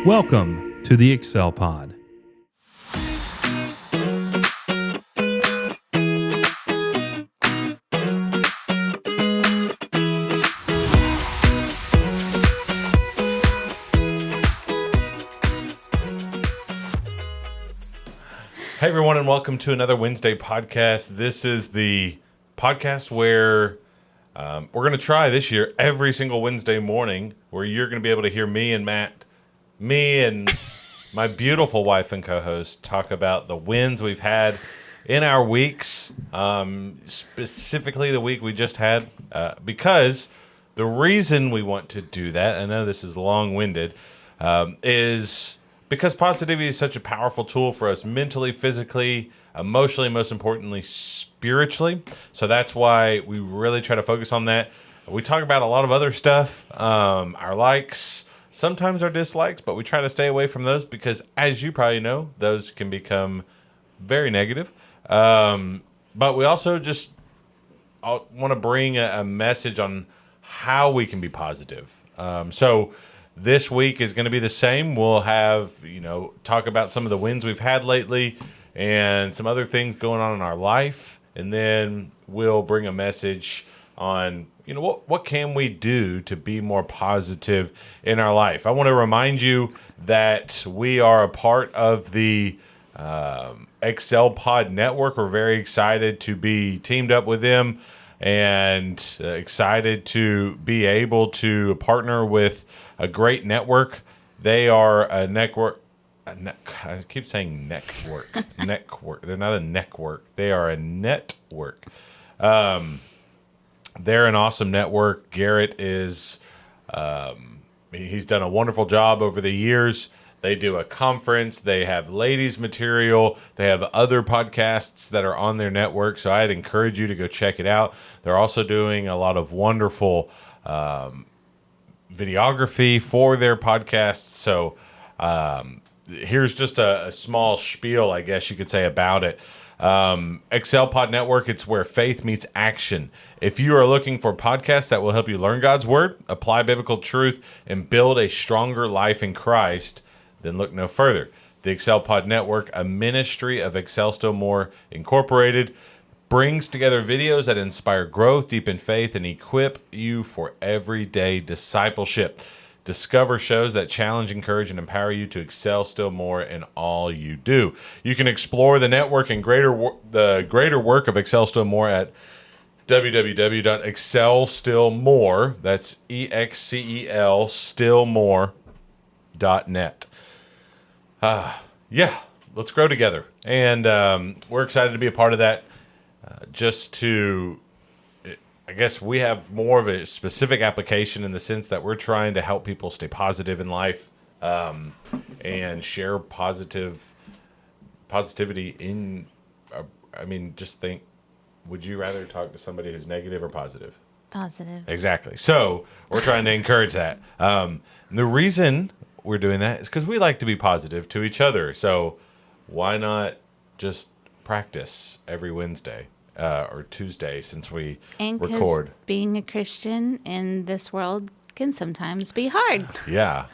Welcome to the Excel Pod. Hey everyone, and welcome to another Wednesday podcast. This is the podcast where we're going to try this year every single Wednesday morning, where you're going to be able to hear me and Matt, me and my beautiful wife and co-host talk about the wins we've had in our weeks, specifically the week we just had, because the reason we want to do that, I know this is long-winded, is because positivity is such a powerful tool for us mentally, physically, emotionally, most importantly, spiritually. So that's why we really try to focus on that. We talk about a lot of other stuff, our likes, sometimes our dislikes, but we try to stay away from those because, as you probably know, those can become very negative. But we also just want to bring a message on how we can be positive. So this week is going to be the same. We'll have, talk about some of the wins we've had lately and some other things going on in our life. And then we'll bring a message on, what can we do to be more positive in our life? I want to remind you that we are a part of the Excel Pod Network. We're very excited to be teamed up with them and excited to be able to partner with a great network. They are a network. I keep saying network. Network. They're not a network. They are a network. They're an awesome network. Garrett is. He's done a wonderful job over the years. They do a conference. They have ladies material. They have other podcasts that are on their network. So I'd encourage you to go check it out. They're also doing a lot of wonderful videography for their podcasts. So here's just a small spiel, I guess you could say, about it. Excel Pod Network, it's where faith meets action. If you are looking for podcasts that will help you learn God's Word, apply biblical truth, and build a stronger life in Christ, then look no further. The Excel Pod Network, a ministry of Excel Still More Incorporated, brings together videos that inspire growth, deepen faith, and equip you for everyday discipleship. Discover shows that challenge, encourage, and empower you to excel still more in all you do. You can explore the network and the greater work of Excel Still More at www.excelstillmore, that's EXCEL, stillmore.net. Let's grow together. And we're excited to be a part of that. I guess we have more of a specific application in the sense that we're trying to help people stay positive in life and share positivity in, just think, would you rather talk to somebody who's negative or positive? Positive. Exactly. So we're trying to encourage that. The reason we're doing that is because we like to be positive to each other. So why not just practice every Wednesday? Or Tuesday, since we record. Being a Christian in this world can sometimes be hard. Yeah,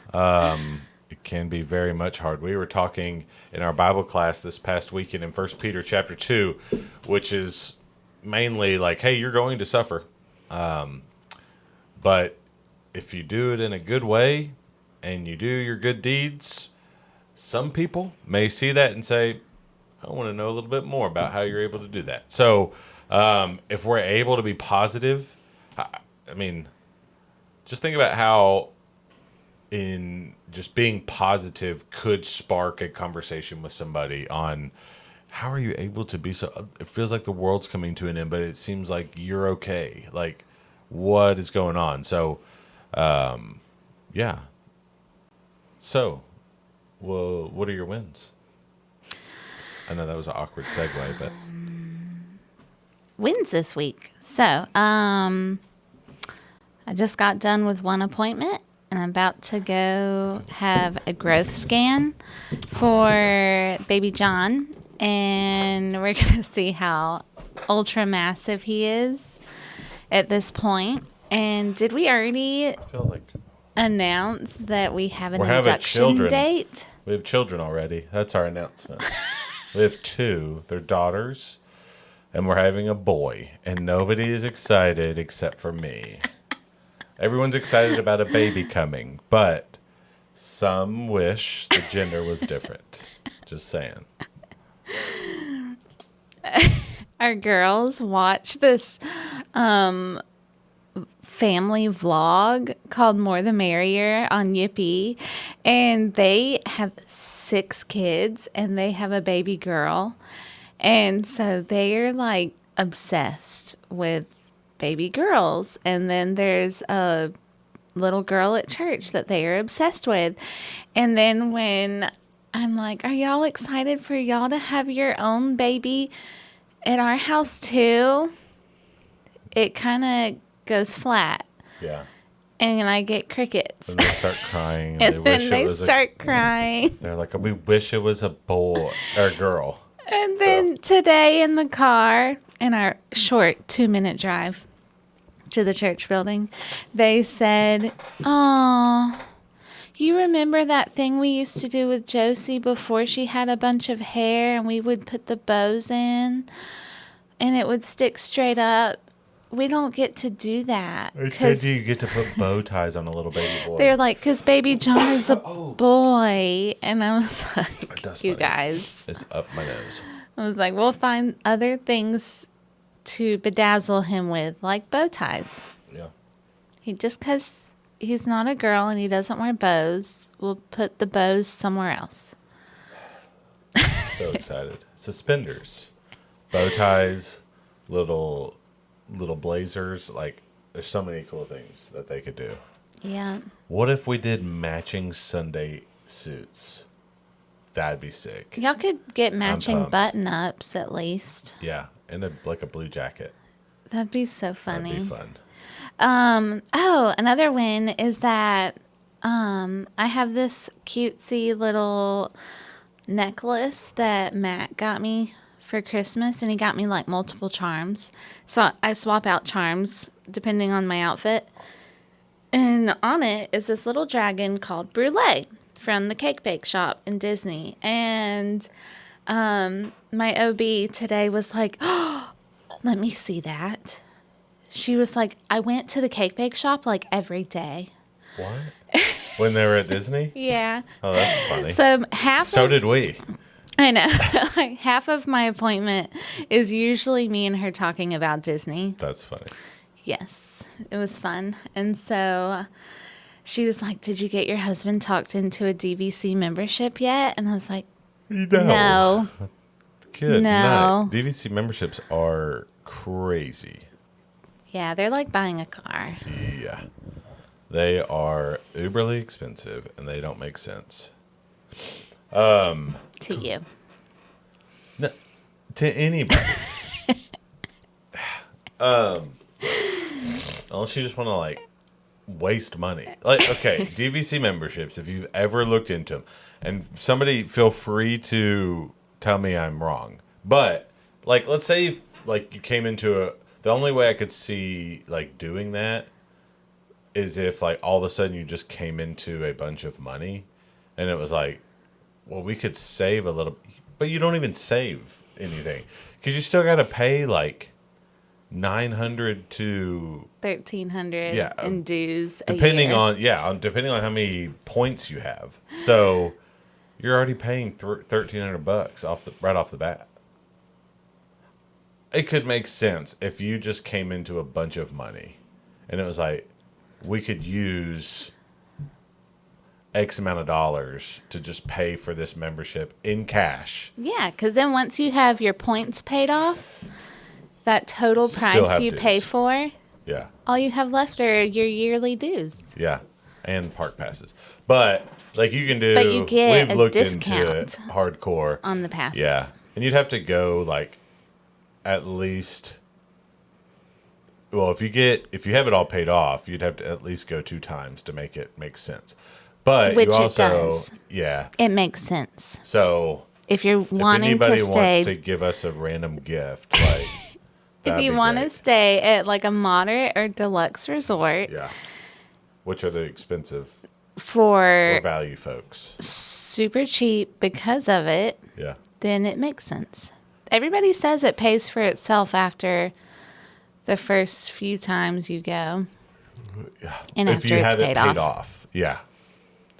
it can be very much hard. We were talking in our Bible class this past weekend in 1 Peter chapter 2, which is mainly like, hey, you're going to suffer. But if you do it in a good way and you do your good deeds, some people may see that and say, I want to know a little bit more about how you're able to do that. So if we're able to be positive, just think about how in just being positive could spark a conversation with somebody on how are you able to be so, it feels like the world's coming to an end, but it seems like you're okay. Like, what is going on? So, yeah. So, well, what are your wins? I know that was an awkward segue, but Wins this week. So, I just got done with one appointment, and I'm about to go have a growth scan for baby John, and we're going to see how ultra massive he is at this point. And did we already? I feel like announce that we have an We're having induction children. date. We have children already. That's our announcement. We have 2. They're daughters. And we're having a boy. And nobody is excited except for me. Everyone's excited about a baby coming. But some wish the gender was different. Just saying. Our girls watch this family vlog called More the Merrier on Yippee, and they have 6 kids and they have a baby girl, and so they're like obsessed with baby girls. And then there's a little girl at church that they are obsessed with. And then when I'm like, are y'all excited for y'all to have your own baby at our house too? It kind of goes flat. Yeah. And I get crickets. And they start crying. And then they was start crying. They're like, we wish it was a boy or a girl. And then today in the car, in our short 2-minute drive to the church building, they said, "Oh, you remember that thing we used to do with Josie before she had a bunch of hair and we would put the bows in and it would stick straight up? We don't get to do that." They said you get to put bow ties on a little baby boy. They're like, because baby John is a boy. And I was like, That's you funny. guys. It's up my nose. I was like, we'll find other things to bedazzle him with, like bow ties. Yeah. Just because he's not a girl and he doesn't wear bows, we'll put the bows somewhere else. So excited. Suspenders, bow ties, little blazers. Like, there's so many cool things that they could do. Yeah. What if we did matching Sunday suits? That'd be sick. Y'all could get matching pumped. button-ups at least. Yeah, and like a blue jacket. That'd be so funny. That'd be fun. Oh, another win is that I have this cutesy little necklace that Matt got me for Christmas, and he got me like multiple charms. So I swap out charms depending on my outfit. And on it is this little dragon called Brulee from the Cake Bake Shop in Disney. And my OB today was like, "Oh, let me see that." She was like, "I went to the Cake Bake Shop like every day." What? When they were at Disney? Yeah. Oh, that's funny. So Did we. I know. Like half of my appointment is usually me and her talking about Disney. That's funny. Yes, it was fun. And so she was like, "Did you get your husband talked into a DVC membership yet?" And I was like, "No." Good No. night. DVC memberships are crazy. Yeah, they're like buying a car. Yeah. They are uberly expensive and they don't make sense. To you. No, to anybody. Unless you just want to like waste money. Like, okay, DVC memberships, if you've ever looked into them, and somebody feel free to tell me I'm wrong. But like, let's say like you came into the only way I could see like doing that is if like all of a sudden you just came into a bunch of money and it was like, well, we could save a little, but you don't even save anything because you still got to pay like $900 to $1,300 Yeah, in dues a depending year. depending on how many points you have. So you're already paying $1,300 right off the bat. It could make sense if you just came into a bunch of money and it was like, we could use X amount of dollars to just pay for this membership in cash. Yeah, because then once you have your points paid off, that total Still price have you dues. pay for, Yeah. all you have left are your yearly dues. Yeah. And park passes. But like you can do, But you get we've a looked discount into it hardcore. on the passes. Yeah. And you'd have to go like at least, well, if you have it all paid off, you'd have to at least go 2 times to make it make sense. But Which you it also, does. yeah. It makes sense. So If you're if wanting to anybody stay, wants to give us a random gift, like if you want to stay at like a moderate or deluxe resort, yeah, which are the expensive For or value folks. super cheap because of it, Yeah. then it makes sense. Everybody says it pays for itself after the first few times you go. And If after you it's have it paid off. Yeah.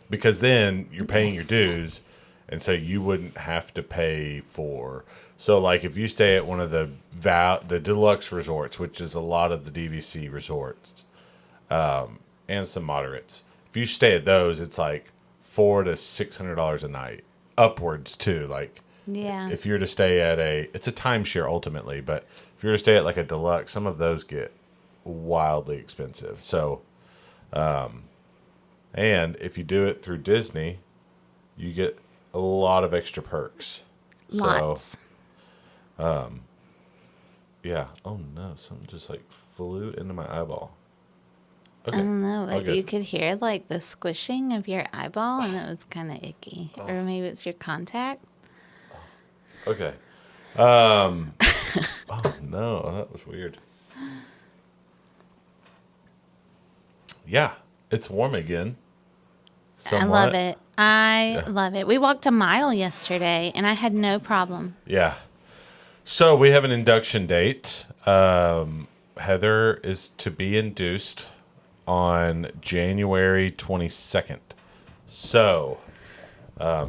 Because then you're paying your Yes. dues, and so you wouldn't have to pay for. So, like, if you stay at one of the deluxe resorts, which is a lot of the DVC resorts, and some moderates, if you stay at those, it's like $400 to $600 a night, upwards too. Like, Yeah. if you're to stay at it's a timeshare ultimately, but if you're to stay at like a deluxe, some of those get wildly expensive. So, and if you do it through Disney, you get a lot of extra perks. Lots. So, yeah. Oh no, something just like flew into my eyeball. Okay. I don't know, all but good. you could hear like the squishing of your eyeball, and it was kind of icky. Or maybe it's your contact. Okay. Oh no, that was weird. Yeah, it's warm again. I love Somewhat. it. I Yeah. love it. We walked a mile yesterday, and I had no problem. Yeah. So we have an induction date. Heather is to be induced on January 22nd. So,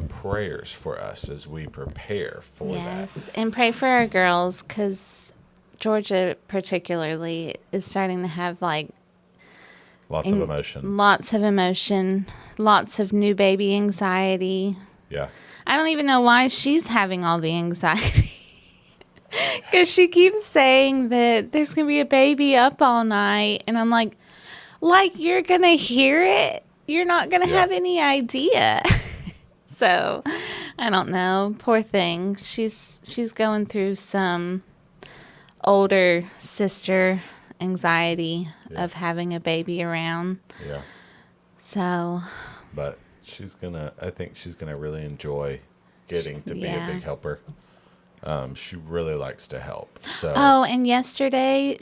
prayers for us as we prepare for Yes, and pray for our girls, because Georgia particularly is starting to have like that. Lots of emotion. lots of emotion, lots of new baby anxiety. Yeah. I don't even know why she's having all the anxiety. Because she keeps saying that there's going to be a baby up all night. And I'm like, you're going to hear it? You're not going to Yeah. have any idea. So, I don't know. Poor thing. She's going through some older sister anxiety Yeah. of having a baby around. Yeah. So, But I think she's gonna really enjoy getting to be a Yeah. big helper. She really likes to help. So oh, and yesterday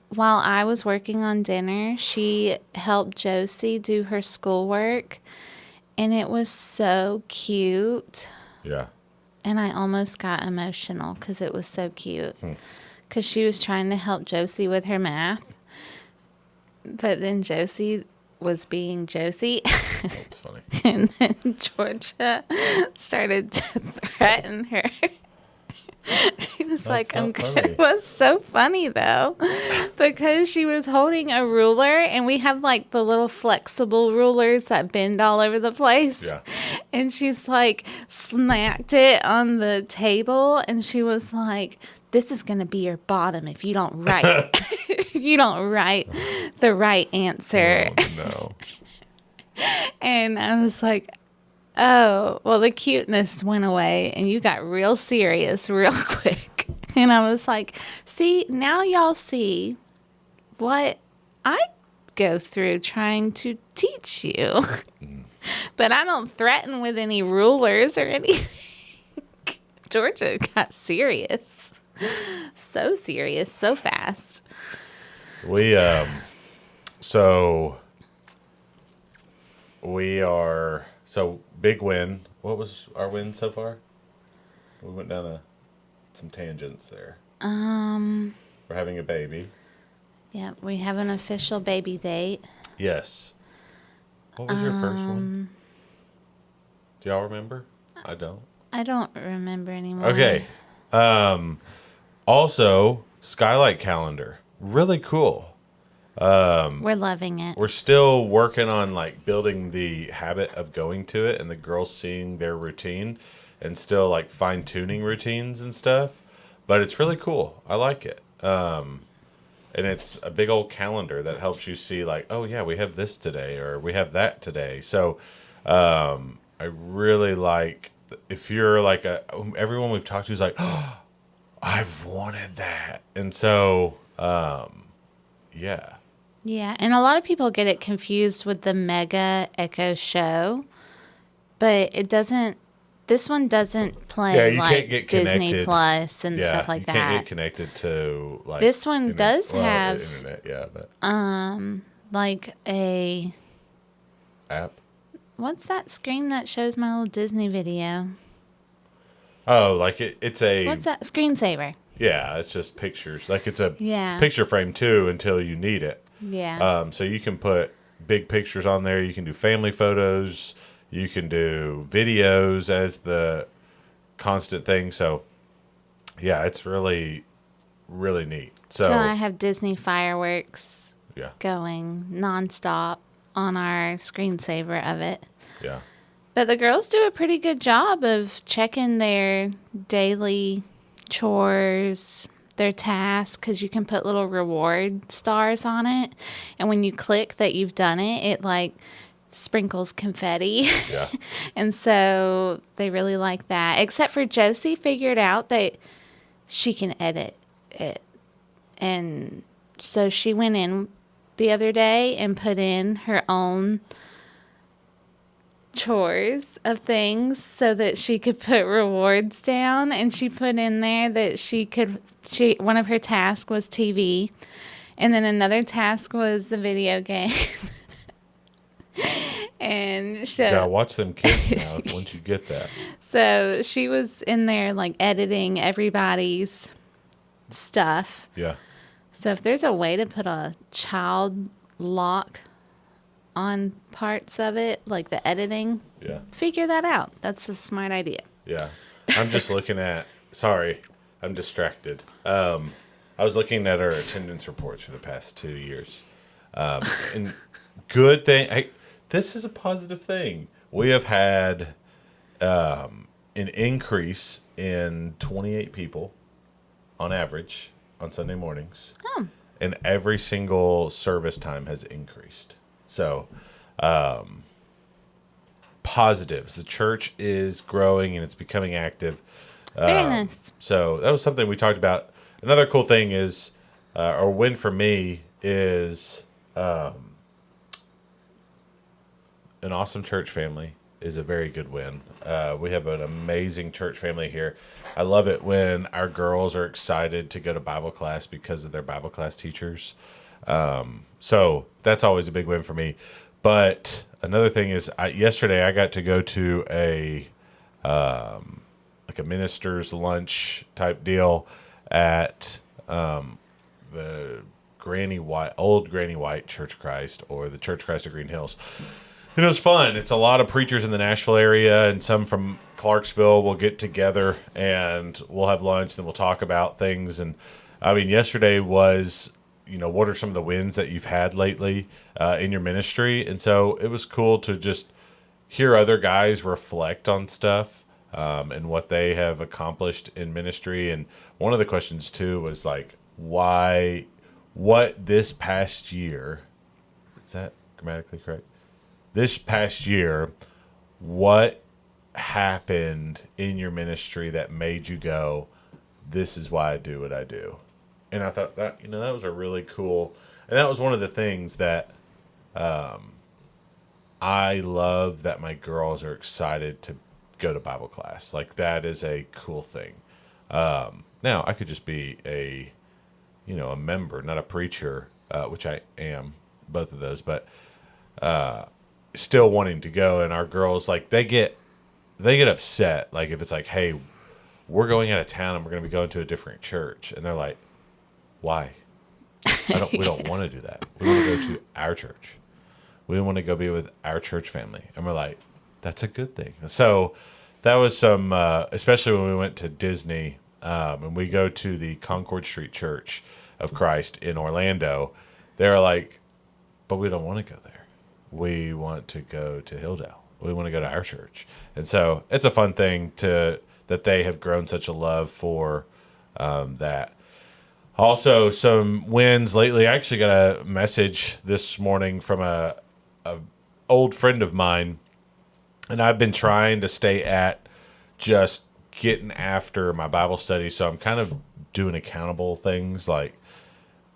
while I was working on dinner, she helped Josie do her schoolwork, and it was so cute. yeah. And I almost got emotional because it was so cute. Because she was trying to help Josie with her math, but then Josie was being Josie. That's funny. And then Georgia started to threaten her. She was like, not I'm funny. good. It was so funny, though, because she was holding a ruler, and we have like the little flexible rulers that bend all over the place. Yeah. And she's like, smacked it on the table, and she was like, this is going to be your bottom if you don't write. If you don't write the right answer. Oh, no. And I was like, oh, well, the cuteness went away and you got real serious real quick. And I was like, see, now y'all see what I go through trying to teach you. But I don't threaten with any rulers or anything. Georgia got serious. So serious, so fast. We so big win. What was our win so far? We went down some tangents there. We're having a baby. Yeah, we have an official baby date. Yes. What was your first one? Do y'all remember? I don't. I don't remember anymore. Okay. Also, Skylight calendar. Really cool. We're loving it. We're still working on like building the habit of going to it and the girls seeing their routine and still like fine tuning routines and stuff. But it's really cool. I like it. And it's a big old calendar that helps you see like, oh yeah, we have this today or we have that today. So I really like if you're like everyone we've talked to is like, oh, I've wanted that. And so yeah. Yeah, and a lot of people get it confused with the Mega Echo Show, but it doesn't. This one doesn't play you like can't get Disney connected. Plus and stuff like you that. can't get connected to like This one does have internet, yeah, but like a App. what's that screen that shows my little Disney video? Oh, like it's a What's that screensaver? yeah, it's just pictures. Like it's a Yeah. picture frame too until you need it. Yeah. So you can put big pictures on there. You can do family photos. You can do videos as the constant thing. So yeah, it's really, really neat. So I have Disney fireworks Yeah, going nonstop on our screensaver of it. yeah, But the girls do a pretty good job of checking their daily chores, their tasks, because you can put little reward stars on it. And when you click that you've done it, it like sprinkles confetti. yeah. And so they really like that. Except for Josie figured out that she can edit it. And so she went in the other day and put in her own chores of things so that she could put rewards down, and she put in there that she one of her tasks was TV, and then another task was the video game. And You gotta watch them kids now once you get that. so she was in there like editing everybody's stuff. Yeah, So if there's a way to put a child lock on parts of it, like the editing, yeah, figure that out. That's a smart idea. yeah. I'm just looking at. Sorry, I'm distracted. I was looking at our attendance reports for the past 2 years, and good thing. This is a positive thing. We have had an increase in 28 people on average on Sunday mornings. Oh. And every single service time has increased. So, positives. The church is growing and it's becoming active. Very nice. So that was something we talked about. Another cool thing is, or win for me is, an awesome church family is a very good win. We have an amazing church family here. I love it when our girls are excited to go to Bible class because of their Bible class teachers. So that's always a big win for me. But another thing is, yesterday I got to go to a like a minister's lunch type deal at the old Granny White Church of Christ, or the Church of Christ of Green Hills. And it was fun. It's a lot of preachers in the Nashville area, and some from Clarksville will get together and we'll have lunch. Then we'll talk about things. And I mean, yesterday was, what are some of the wins that you've had lately in your ministry? And so it was cool to just hear other guys reflect on stuff and what they have accomplished in ministry. And one of the questions too was like, what this past year, is that grammatically correct? This past year, what happened in your ministry that made you go, this is why I do what I do? And I thought that, that was a really cool, and that was one of the things that I love, that my girls are excited to go to Bible class. Like, that is a cool thing. Now, I could just be a member, not a preacher, which I am, both of those, but still wanting to go. And our girls, like, they get upset, like, if it's like, hey, we're going out of town and we're going to be going to a different church, and they're like, why? We don't want to do that. We want to go to our church. We want to go be with our church family. And we're like, that's a good thing. So that was some, especially when we went to Disney, and we go to the Concord Street Church of Christ in Orlando. They're like, but we don't want to go there. We want to go to Hilldale. We want to go to our church. And so it's a fun thing that they have grown such a love for that. Also, some wins lately. I actually got a message this morning from a old friend of mine, and I've been trying to stay at just getting after my Bible study. So I'm kind of doing accountable things. Like,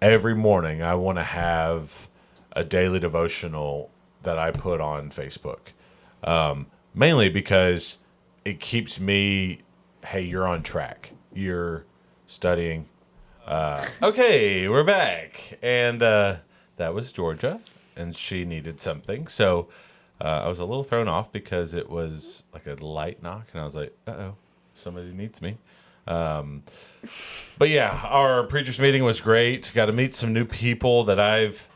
every morning I want to have a daily devotional that I put on Facebook, mainly because it keeps me, hey, you're on track. You're studying. Okay, we're back. And that was Georgia. and she needed something. So I was a little thrown off because it was like a light knock, and I was like, "Uh-oh, somebody needs me." But yeah, our preachers meeting was great. Got to meet some new people that I've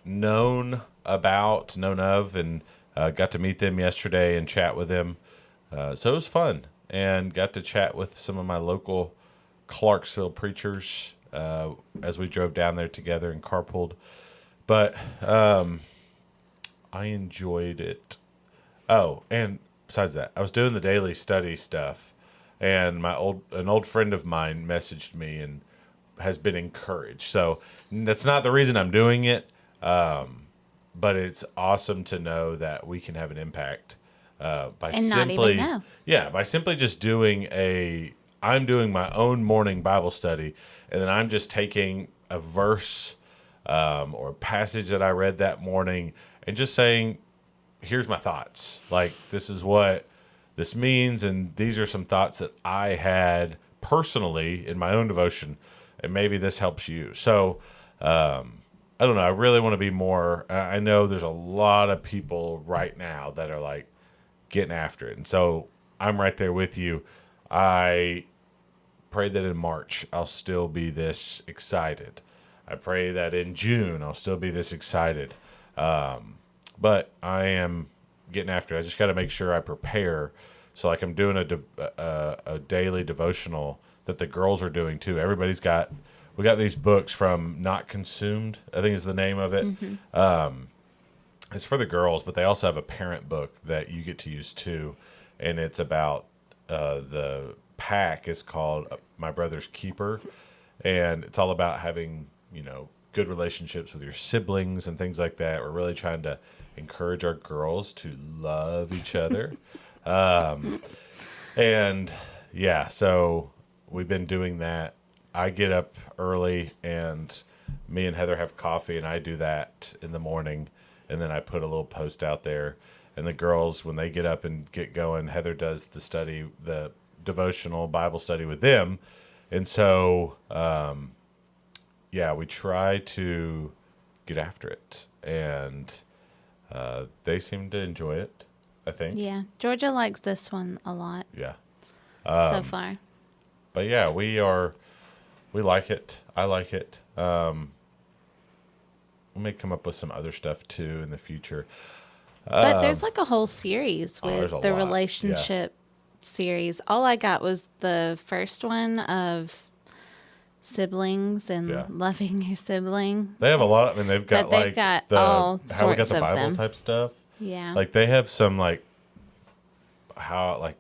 known of, and got to meet them yesterday and chat with them. So it was fun, and got to chat with some of my local Clarksville preachers as we drove down there together and carpooled. But I enjoyed it. Oh, and besides that, I was doing the daily study stuff, and an old friend of mine messaged me and has been encouraged. So that's not the reason I'm doing it, but it's awesome to know that we can have an impact by And not simply, even know. yeah, by simply just I'm doing my own morning Bible study, and then I'm just taking a verse or a passage that I read that morning and just saying, here's my thoughts. Like, this is what this means, and these are some thoughts that I had personally in my own devotion, and maybe this helps you. So, I don't know. I really want to be more. I know there's a lot of people right now that are like getting after it, and so I'm right there with you. I pray that in March I'll still be this excited. I pray that in June I'll still be this excited. But I am getting after it. I just got to make sure I prepare. So like I'm doing a daily devotional that the girls are doing too. We got these books from Not Consumed, I think is the name of it. It's for the girls, but they also have a parent book that you get to use too. And it's about the pack is called My Brother's Keeper. And it's all about having, good relationships with your siblings and things like that. We're really trying to encourage our girls to love each other. And yeah, so we've been doing that. I get up early, and me and Heather have coffee, and I do that in the morning. And then I put a little post out there, and the girls, when they get up and get going, Heather does the devotional Bible study with them. And so, yeah, we try to get after it, and they seem to enjoy it, I think. Yeah, Georgia likes this one a lot Yeah. so far. But yeah, we like it. I like it. We may come up with some other stuff too in the future. But there's like a whole series there's with a the lot, relationship series. All I got was the first one of siblings and Yeah. loving your sibling. They have a lot. They've got But they've like got how all we got sorts the of Bible them. type stuff. Yeah. Like they have some how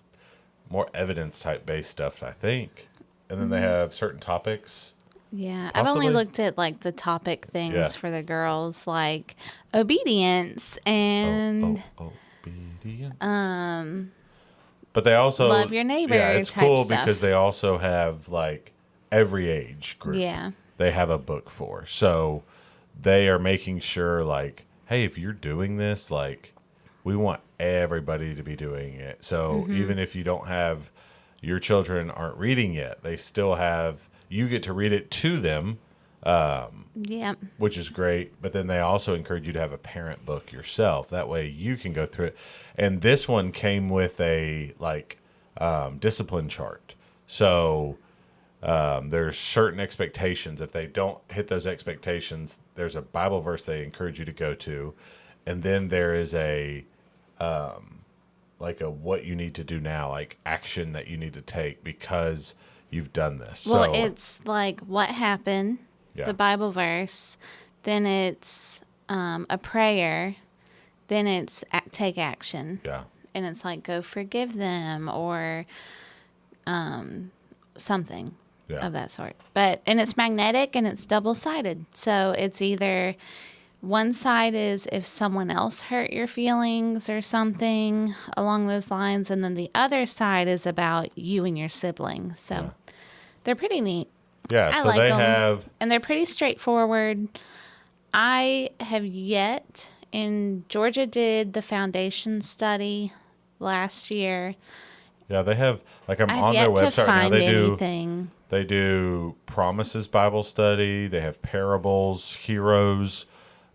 more evidence type based stuff, I think. And then they have certain topics. Yeah, I've only Possibly. looked at like the topic things Yeah. for the girls, like obedience and Obedience. But they also love your neighbor Yeah, it's type cool stuff. because they also have like every age group. Yeah. They have a book for. So they are making sure like, hey, if you're doing this, like we want everybody to be doing it. So even if you don't have your children aren't reading yet, they still have you get to read it to them. Yeah. Which is great, but then they also encourage you to have a parent book yourself. That way you can go through it. And this one came with a discipline chart. So there's certain expectations. If they don't hit those expectations, there's a Bible verse they encourage you to go to, and then there is a what you need to do now, like action that you need to take because you've done this. Well, So, it's like what happened, Yeah. the Bible verse, then it's a prayer, then it's take action. yeah. And it's like go forgive them or something Yeah. of that sort. And it's magnetic and it's double-sided. So it's either one side is if someone else hurt your feelings or something along those lines, and then the other side is about you and your siblings. So they're pretty neat. Yeah, I so like they 'em. have And they're pretty straightforward. I have yet, and Georgia did the foundation study last year. Yeah, they have I'm I've on their yet to website now. find They anything. do Promises Bible Study. They have Parables, Heroes.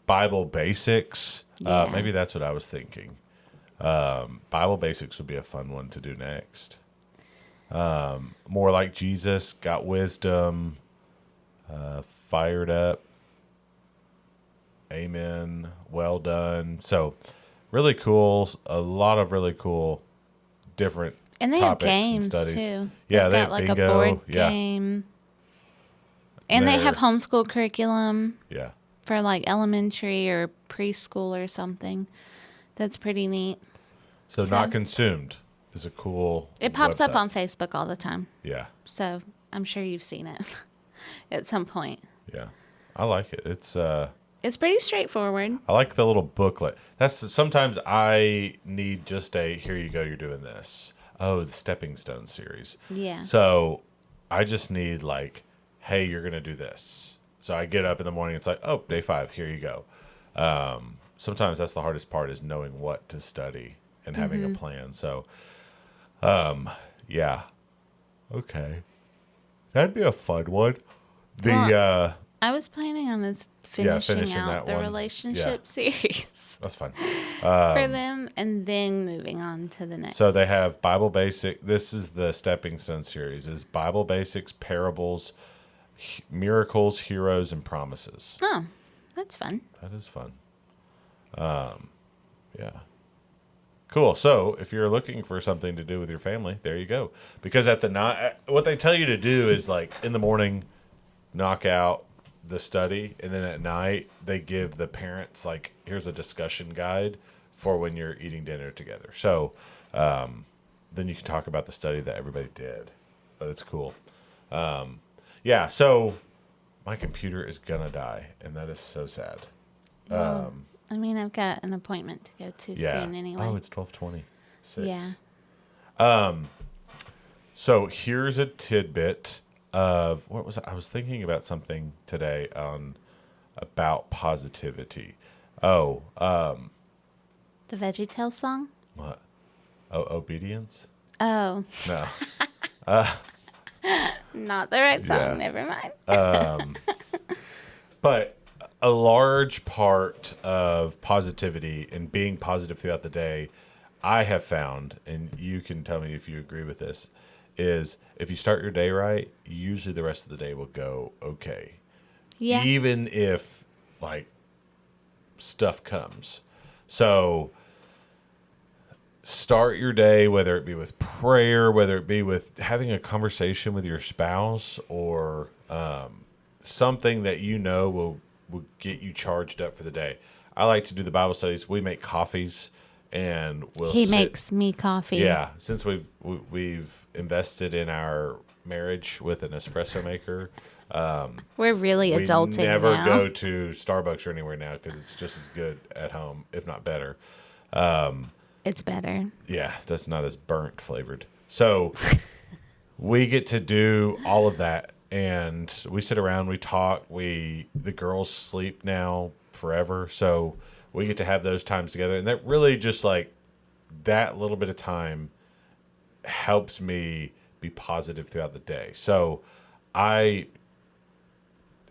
Bible Basics. Yeah. Maybe that's what I was thinking. Bible Basics would be a fun one to do next. More like Jesus, got wisdom, fired up. Amen. Well done. So, really cool. A lot of really cool, different And they have topics and games studies. too. Yeah, They've they got have like bingo. a board Yeah. game. And they have They're- homeschool curriculum Yeah. for like elementary or preschool or something. That's pretty neat. So, So- Not Consumed is a cool. It pops up website. on Facebook all the time. Yeah. So I'm sure you've seen it at some point. Yeah. I like it. It's pretty straightforward. I like the little booklet. Sometimes I need just a here you go, you're doing this. Oh, the Stepping Stone series. Yeah. So I just need like, hey, you're gonna do this. So I get up in the morning, it's like, oh, day 5, here you go. Sometimes that's the hardest part is knowing what to study and having a plan. So yeah. Okay. That'd be a fun one. Well, I was planning on this finishing finishing out that the one. relationship series That's fun. for them and then moving on to the next. So they have Bible Basic. This is the Stepping Stone series. Is Bible Basics, Parables, Miracles, Heroes, and Promises. Oh, that's fun. That is fun. Yeah. Cool. So if you're looking for something to do with your family, there you go. Because at the night, what they tell you to do is like in the morning, knock out the study, and then at night they give the parents like here's a discussion guide for when you're eating dinner together. So then you can talk about the study that everybody did. But it's cool. Yeah. So my computer is gonna die, and that is so sad. Well, I mean, I've got an appointment to go to Yeah. soon anyway. Oh, it's 12:20. Yeah. So here's a tidbit of what was I was thinking about something today about positivity. Oh, The VeggieTales song? what? Oh, obedience? Oh, No. not the right song. Yeah. Never mind. But a large part of positivity and being positive throughout the day, I have found, and you can tell me if you agree with this, is if you start your day right, usually the rest of the day will go okay. Yeah. Even if like stuff comes. So start your day, whether it be with prayer, whether it be with having a conversation with your spouse, or something that you know will get you charged up for the day. I like to do the Bible studies. We make coffees, and He makes me coffee. Yeah, since we've invested in our marriage with an espresso maker. We're really We adulting never now. go to Starbucks or anywhere now because it's just as good at home, if not better. It's better. Yeah, that's not as burnt flavored. So we get to do all of that, and we sit around, we talk. The girls sleep now forever, so we get to have those times together, and that really just like that little bit of time helps me be positive throughout the day. So I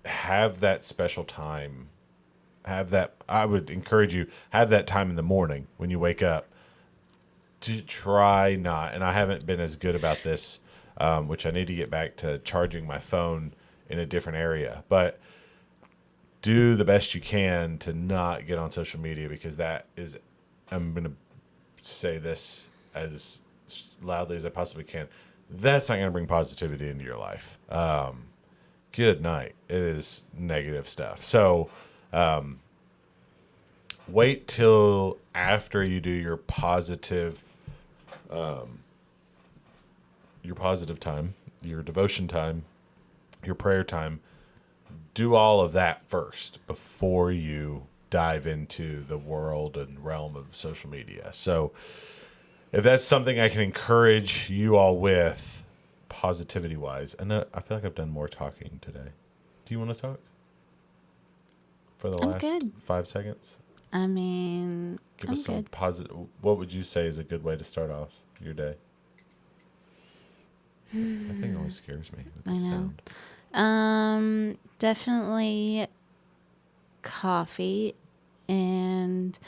have that special time. I would encourage you have that time in the morning when you wake up to try not, and I haven't been as good about this, which I need to get back to charging my phone in a different area, but do the best you can to not get on social media, because that is, I'm going to say this as loudly as I possibly can, that's not going to bring positivity into your life. Good night. It is negative stuff. So wait till after you do your positive time, your devotion time, your prayer time. Do all of that first before you dive into the world and realm of social media. So if that's something I can encourage you all with, positivity wise, and I feel like I've done more talking today. Do you want to talk for the I'm last good. 5 seconds? I mean, Give I'm us some good. positive. What would you say is a good way to start off your day? That thing always scares me. With the I know. sound. Definitely coffee And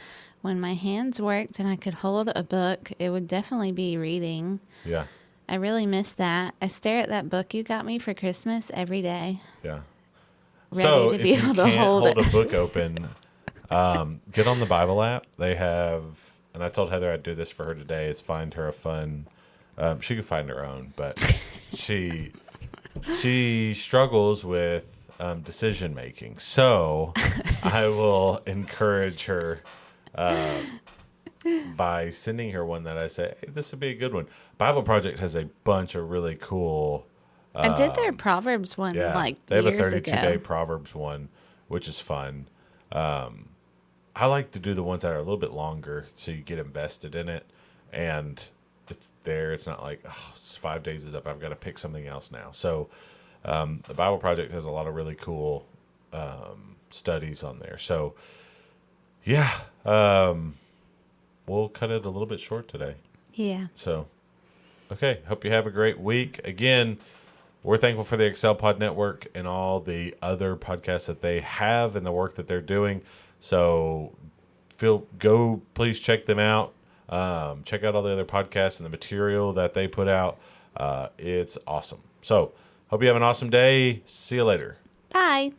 when my hands worked and I could hold a book, it would definitely be reading. Yeah. I really miss that. I stare at that book you got me for Christmas every day. Yeah. Ready So to if be you able to can't hold hold it. a book open, get on the Bible app. They have, and I told Heather I'd do this for her today, is find her a fun, she could find her own, but she struggles with decision making. So I will encourage her by sending her one that I say, hey, this would be a good one. Bible Project has a bunch of really cool. I did their Proverbs one Yeah, like they have a years 32-day ago. Proverbs one, which is fun. I like to do the ones that are a little bit longer, so you get invested in it, and it's there. It's not like, oh, it's 5 days is up. I've got to pick something else now. So the Bible Project has a lot of really cool studies on there. So yeah, we'll cut it a little bit short today. Yeah. So, okay. Hope you have a great week. Again, we're thankful for the Excel Pod Network and all the other podcasts that they have and the work that they're doing. So, please check them out. Check out all the other podcasts and the material that they put out. It's awesome. So, hope you have an awesome day. See you later. Bye.